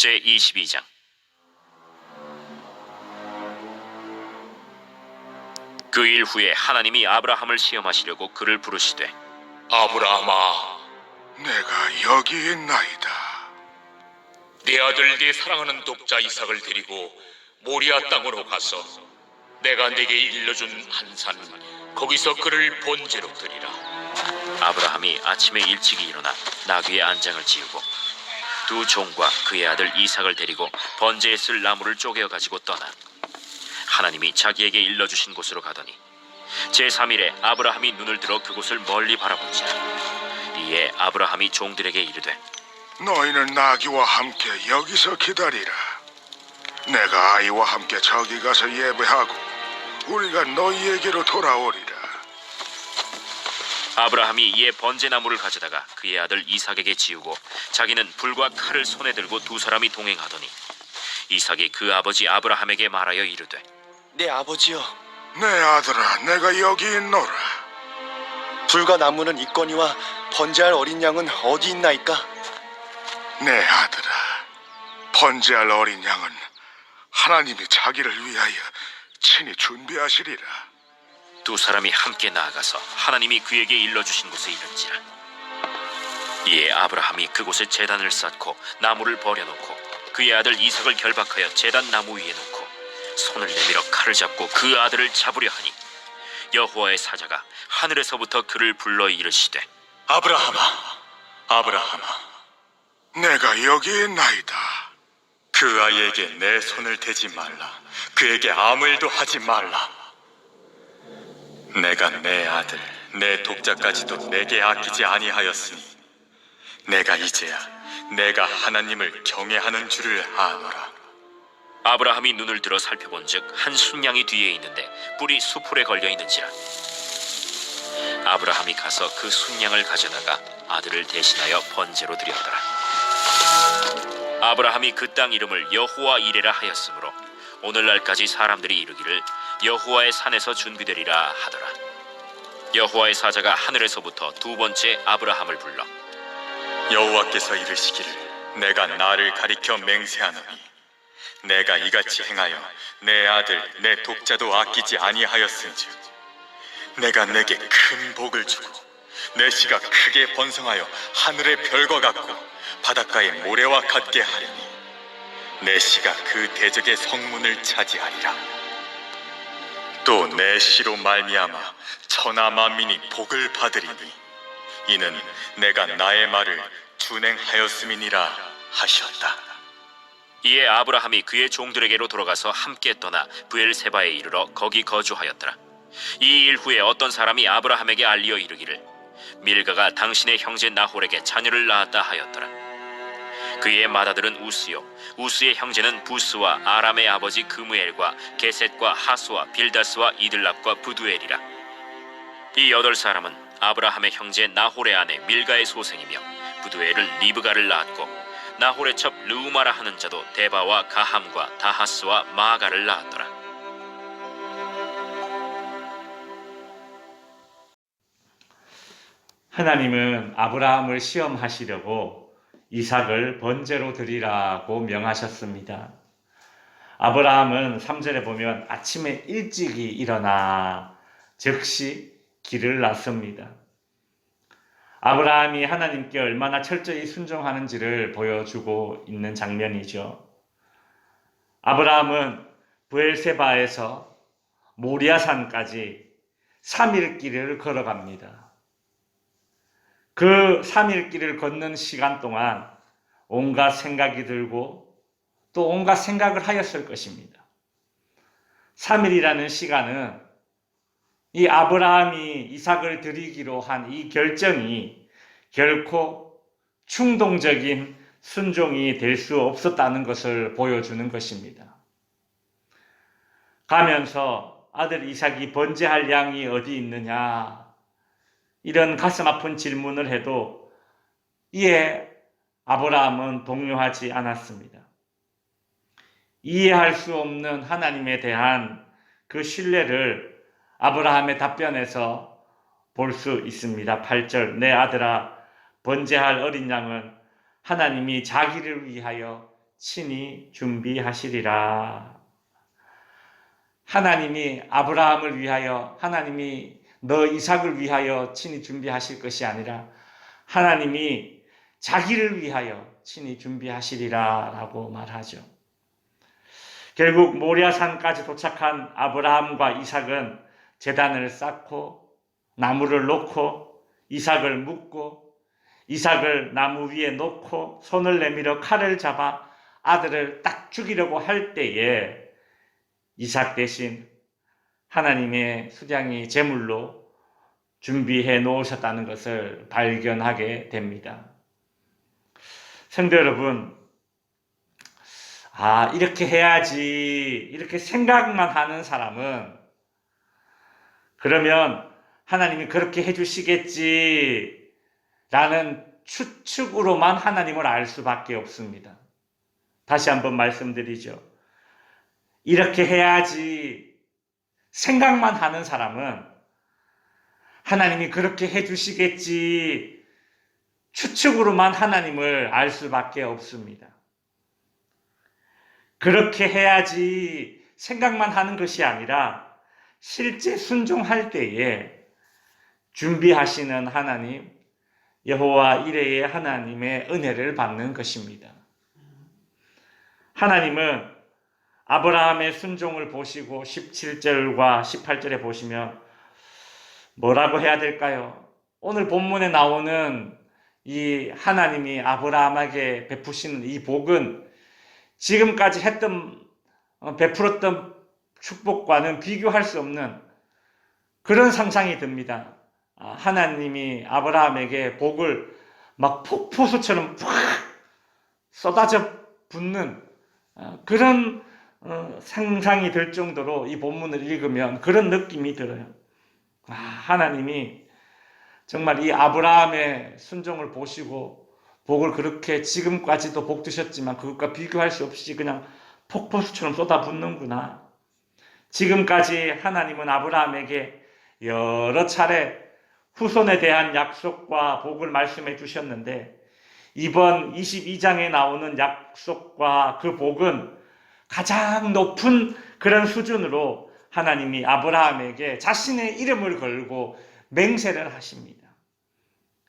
제22장. 그 일 후에 하나님이 아브라함을 시험하시려고 그를 부르시되, 아브라함아, 내가 여기 있나이다. 네 아들 네 사랑하는 독자 이삭을 데리고 모리아 땅으로 가서 내가 네게 일러준 한 산, 거기서 그를 번제로 드리라. 아브라함이 아침에 일찍이 일어나 나귀의 안장을 지우고 두 종과 그의 아들 이삭을 데리고 번제에 쓸 나무를 쪼개어 가지고 떠나 하나님이 자기에게 일러주신 곳으로 가더니 제3일에 아브라함이 눈을 들어 그곳을 멀리 바라본지라. 이에 아브라함이 종들에게 이르되, 너희는 나귀와 함께 여기서 기다리라. 내가 아이와 함께 저기 가서 예배하고 우리가 너희에게로 돌아오리라. 아브라함이 이에 번제나무를 가져다가 그의 아들 이삭에게 지우고 자기는 불과 칼을 손에 들고 두 사람이 동행하더니 이삭이 그 아버지 아브라함에게 말하여 이르되, 내 아버지여, 내 아들아, 내가 여기 있노라. 불과 나무는 있거니와 번제할 어린 양은 어디 있나이까? 내 아들아, 번제할 어린 양은 하나님이 자기를 위하여 친히 준비하시리라. 두 사람이 함께 나아가서 하나님이 그에게 일러주신 곳에 이른지라. 이에 아브라함이 그곳에 제단을 쌓고 나무를 버려놓고 그의 아들 이삭을 결박하여 제단 나무 위에 놓고 손을 내밀어 칼을 잡고 그 아들을 잡으려 하니 여호와의 사자가 하늘에서부터 그를 불러 이르시되, 아브라함아, 아브라함아, 내가 여기 있나이다. 그 아이에게 내 손을 대지 말라. 그에게 아무 일도 하지 말라. 내가 내 아들, 내 독자까지도 내게 아끼지 아니하였으니 내가 이제야 내가 하나님을 경외하는 줄을 아노라. 아브라함이 눈을 들어 살펴본즉 한 순양이 뒤에 있는데 뿔이 수풀에 걸려 있는지라. 아브라함이 가서 그 순양을 가져다가 아들을 대신하여 번제로 드렸더라. 아브라함이 그 땅 이름을 여호와 이레라 하였으므로 오늘날까지 사람들이 이르기를 여호와의 산에서 준비되리라 하더라. 여호와의 사자가 하늘에서부터 두 번째 아브라함을 불러 여호와께서 이르시기를 내가 나를 가리켜 맹세하노니 내가 이같이 행하여 내 아들 내 독자도 아끼지 아니하였은즉 내가 내게 큰 복을 주고 내 씨가 크게 번성하여 하늘의 별과 같고 바닷가의 모래와 같게 하리니 내 씨가 그 대적의 성문을 차지하리라. 또 내 씨로 말미암아 천하 만민이 복을 받으리니 이는 내가 나의 말을 준행하였음이니라 하셨다. 이에 아브라함이 그의 종들에게로 돌아가서 함께 떠나 브엘세바에 이르러 거기 거주하였더라. 이 일 후에 어떤 사람이 아브라함에게 알리어 이르기를 밀가가 당신의 형제 나홀에게 자녀를 낳았다 하였더라. 그의 맏아들은 우스요, 우스의 형제는 부스와 아람의 아버지 그무엘과 게셋과 하수와 빌다스와 이들랍과 부두엘이라. 이 8사람은 아브라함의 형제 나홀의 아내 밀가의 소생이며 부두엘은 리브가를 낳았고 나홀의 첩 르우마라 하는 자도 데바와 가함과 다하스와 마아가를 낳았더라. 하나님은 아브라함을 시험하시려고 이삭을 번제로 드리라고 명하셨습니다. 아브라함은 3절에 보면 아침에 일찍이 일어나 즉시 길을 났습니다. 아브라함이 하나님께 얼마나 철저히 순종하는지를 보여주고 있는 장면이죠. 아브라함은 브엘세바에서 모리아산까지 3일 길을 걸어갑니다. 그 3일 길을 걷는 시간 동안 온갖 생각이 들고 또 온갖 생각을 하였을 것입니다. 3일이라는 시간은 이 아브라함이 이삭을 드리기로 한 이 결정이 결코 충동적인 순종이 될 수 없었다는 것을 보여주는 것입니다. 가면서 아들 이삭이 번제할 양이 어디 있느냐, 이런 가슴 아픈 질문을 해도 이에 아브라함은 동요하지 않았습니다. 이해할 수 없는 하나님에 대한 그 신뢰를 아브라함의 답변에서 볼 수 있습니다. 8절, 내 아들아, 번제할 어린 양은 하나님이 자기를 위하여 친히 준비하시리라. 하나님이 아브라함을 위하여, 하나님이 너 이삭을 위하여 친히 준비하실 것이 아니라 하나님이 자기를 위하여 친히 준비하시리라 라고 말하죠. 결국 모리아산까지 도착한 아브라함과 이삭은 제단을 쌓고 나무를 놓고 이삭을 묶고 이삭을 나무 위에 놓고 손을 내밀어 칼을 잡아 아들을 딱 죽이려고 할 때에 이삭 대신 하나님의 수장이 제물로 준비해 놓으셨다는 것을 발견하게 됩니다. 성도 여러분, 이렇게 해야지, 이렇게 생각만 하는 사람은 그러면 하나님이 그렇게 해주시겠지 라는 추측으로만 하나님을 알 수밖에 없습니다. 다시 한번 말씀드리죠. 이렇게 해야지 생각만 하는 사람은 하나님이 그렇게 해주시겠지 추측으로만 하나님을 알 수밖에 없습니다. 그렇게 해야지 생각만 하는 것이 아니라 실제 순종할 때에 준비하시는 하나님, 여호와 이레의 하나님의 은혜를 받는 것입니다. 하나님은 아브라함의 순종을 보시고 17절과 18절에 보시면 뭐라고 해야 될까요? 오늘 본문에 나오는 이 하나님이 아브라함에게 베푸시는 이 복은 지금까지 베풀었던 축복과는 비교할 수 없는 그런 상상이 듭니다. 하나님이 아브라함에게 복을 막 폭포수처럼 팍 쏟아져 붓는 그런 상상이 될 정도로 이 본문을 읽으면 그런 느낌이 들어요. 하나님이 정말 이 아브라함의 순종을 보시고 복을 그렇게 지금까지도 복 주셨지만 그것과 비교할 수 없이 그냥 폭포수처럼 쏟아붓는구나. 지금까지 하나님은 아브라함에게 여러 차례 후손에 대한 약속과 복을 말씀해 주셨는데 이번 22장에 나오는 약속과 그 복은 가장 높은 그런 수준으로 하나님이 아브라함에게 자신의 이름을 걸고 맹세를 하십니다.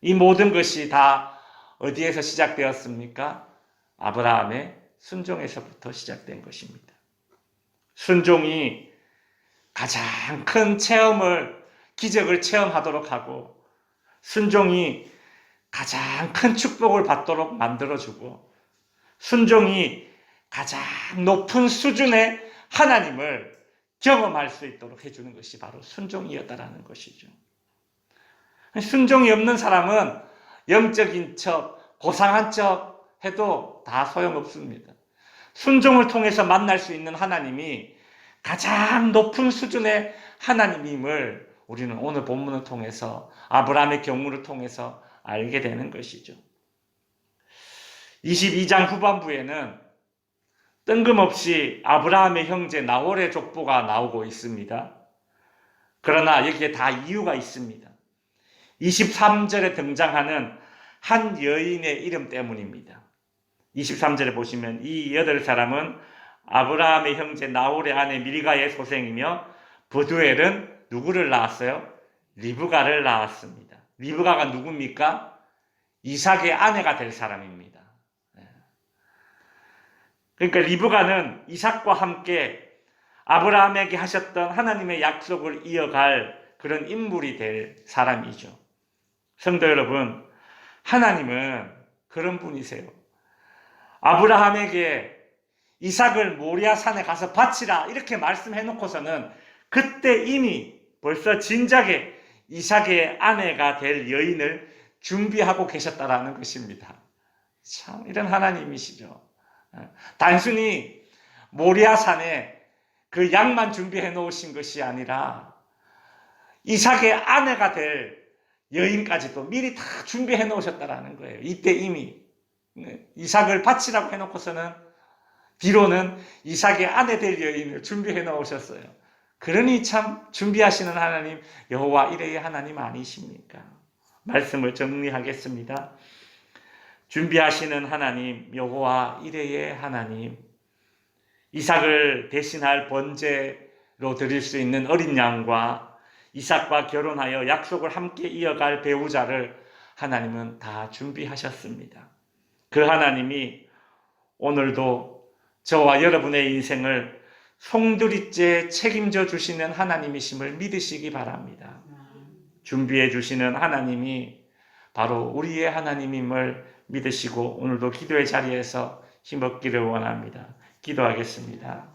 이 모든 것이 다 어디에서 시작되었습니까? 아브라함의 순종에서부터 시작된 것입니다. 순종이 가장 큰 기적을 체험하도록 하고 순종이 가장 큰 축복을 받도록 만들어주고 순종이 가장 높은 수준의 하나님을 경험할 수 있도록 해주는 것이 바로 순종이었다라는 것이죠. 순종이 없는 사람은 영적인 척, 고상한 척 해도 다 소용없습니다. 순종을 통해서 만날 수 있는 하나님이 가장 높은 수준의 하나님임을 우리는 오늘 본문을 통해서 아브라함의 경우를 통해서 알게 되는 것이죠. 22장 후반부에는 뜬금없이 아브라함의 형제 나홀의 족보가 나오고 있습니다. 그러나 여기에 다 이유가 있습니다. 23절에 등장하는 한 여인의 이름 때문입니다. 23절에 보시면 이 8사람은 아브라함의 형제 나홀의 아내 밀가의 소생이며 브두엘은 누구를 낳았어요? 리브가를 낳았습니다. 리브가가 누굽니까? 이삭의 아내가 될 사람입니다. 그러니까 리브가는 이삭과 함께 아브라함에게 하셨던 하나님의 약속을 이어갈 그런 인물이 될 사람이죠. 성도 여러분, 하나님은 그런 분이세요. 아브라함에게 이삭을 모리아 산에 가서 바치라 이렇게 말씀해 놓고서는 그때 이미 벌써 진작에 이삭의 아내가 될 여인을 준비하고 계셨다라는 것입니다. 참 이런 하나님이시죠. 단순히 모리아 산에 그 양만 준비해 놓으신 것이 아니라 이삭의 아내가 될 여인까지도 미리 다 준비해 놓으셨다라는 거예요. 이때 이미 이삭을 바치라고 해놓고서는 뒤로는 이삭의 아내 될 여인을 준비해 놓으셨어요. 그러니 참 준비하시는 하나님 여호와 이레의 하나님 아니십니까? 말씀을 정리하겠습니다. 준비하시는 하나님, 여호와 이레의 하나님, 이삭을 대신할 번제로 드릴 수 있는 어린 양과 이삭과 결혼하여 약속을 함께 이어갈 배우자를 하나님은 다 준비하셨습니다. 그 하나님이 오늘도 저와 여러분의 인생을 송두리째 책임져 주시는 하나님이심을 믿으시기 바랍니다. 준비해 주시는 하나님이 바로 우리의 하나님임을 믿으시고 오늘도 기도의 자리에서 힘없기를 원합니다. 기도하겠습니다.